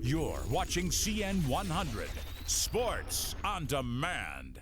You're watching CN 100 Sports on Demand.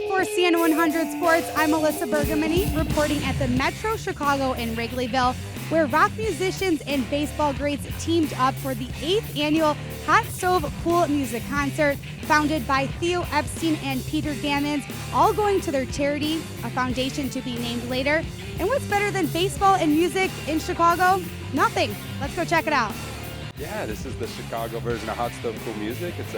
For CN 100 Sports, I'm Alyssa Bergamini, reporting at the Metro Chicago in Wrigleyville, where rock musicians and baseball greats teamed up for the 8th annual Hot Stove Pool Music Concert, founded by Theo Epstein and Peter Gammons, all going to their charity, a foundation to be named later. And what's better than baseball and music in Chicago? Nothing. Let's go check it out. Yeah, this is the Chicago version of Hot Stove Pool Music. It's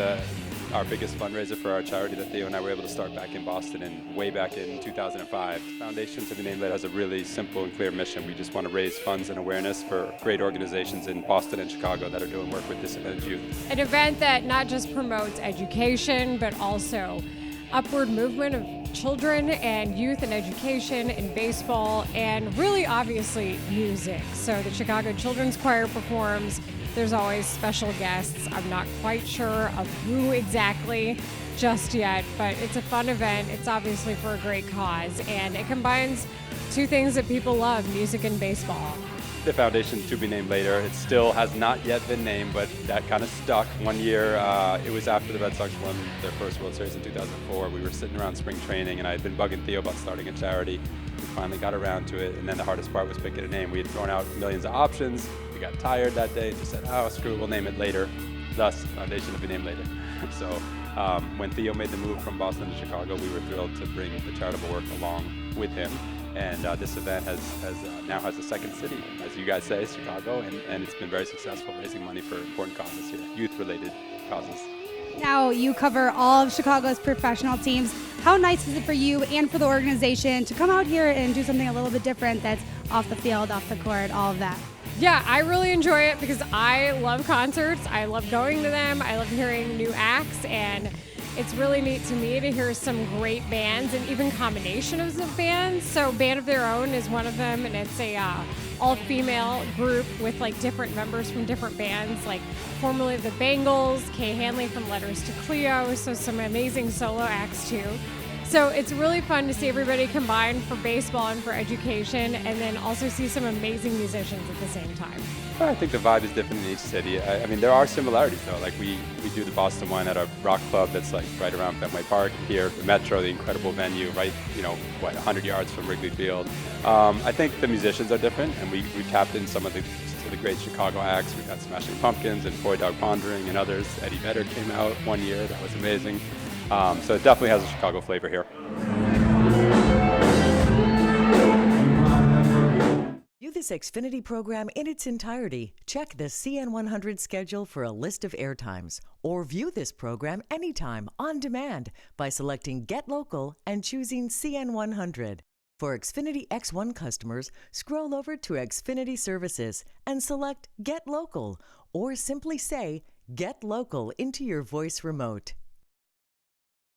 our biggest fundraiser for our charity that Theo and I were able to start back in Boston and way back in 2005. Foundation to be named later has a really simple and clear mission. We just want to raise funds and awareness for great organizations in Boston and Chicago that are doing work with disadvantaged youth. An event that not just promotes education, but also upward movement of children and youth and education in baseball, and really obviously music. So the Chicago Children's Choir performs. There's always special guests. I'm not quite sure of who exactly just yet, but it's a fun event. It's obviously for a great cause, and it combines two things that people love, music and baseball. The foundation to be named later. It still has not yet been named, but that kind of stuck. One year, it was after the Red Sox won their first World Series in 2004. We were sitting around spring training, and I had been bugging Theo about starting a charity. We finally got around to it, and then the hardest part was picking a name. We had thrown out millions of options. We got tired that day and just said, oh, screw it, we'll name it later. Thus, foundation to be named later. So when Theo made the move from Boston to Chicago, we were thrilled to bring the charitable work along with him. And this event now has a second city, as you guys say, Chicago, and it's been very successful, raising money for important causes here, youth-related causes. Now, you cover all of Chicago's professional teams. How nice is it for you and for the organization to come out here and do something a little bit different that's off the field, off the court, all of that? Yeah, I really enjoy it because I love concerts. I love going to them. I love hearing new acts, and it's really neat to me to hear some great bands and even combinations of bands. So Band of Their Own is one of them, and it's a all-female group with like different members from different bands, like formerly the Bangles, Kay Hanley from Letters to Cleo, so some amazing solo acts too. So it's really fun to see everybody combine for baseball and for education, and then also see some amazing musicians at the same time. I think the vibe is different in each city. I mean, there are similarities though. Like we do the Boston one at a rock club that's like right around Fenway Park. Here, the Metro, the incredible venue, right, 100 yards from Wrigley Field. I think the musicians are different, and we tapped in some of the great Chicago acts. We got Smashing Pumpkins and Boy Dog Pondering and others. Eddie Vedder came out one year. That was amazing. So it definitely has a Chicago flavor here. View this Xfinity program in its entirety. Check the CN 100 schedule for a list of airtimes, or view this program anytime on demand by selecting Get Local and choosing CN 100. For Xfinity X1 customers, scroll over to Xfinity Services and select Get Local, or simply say Get Local into your voice remote.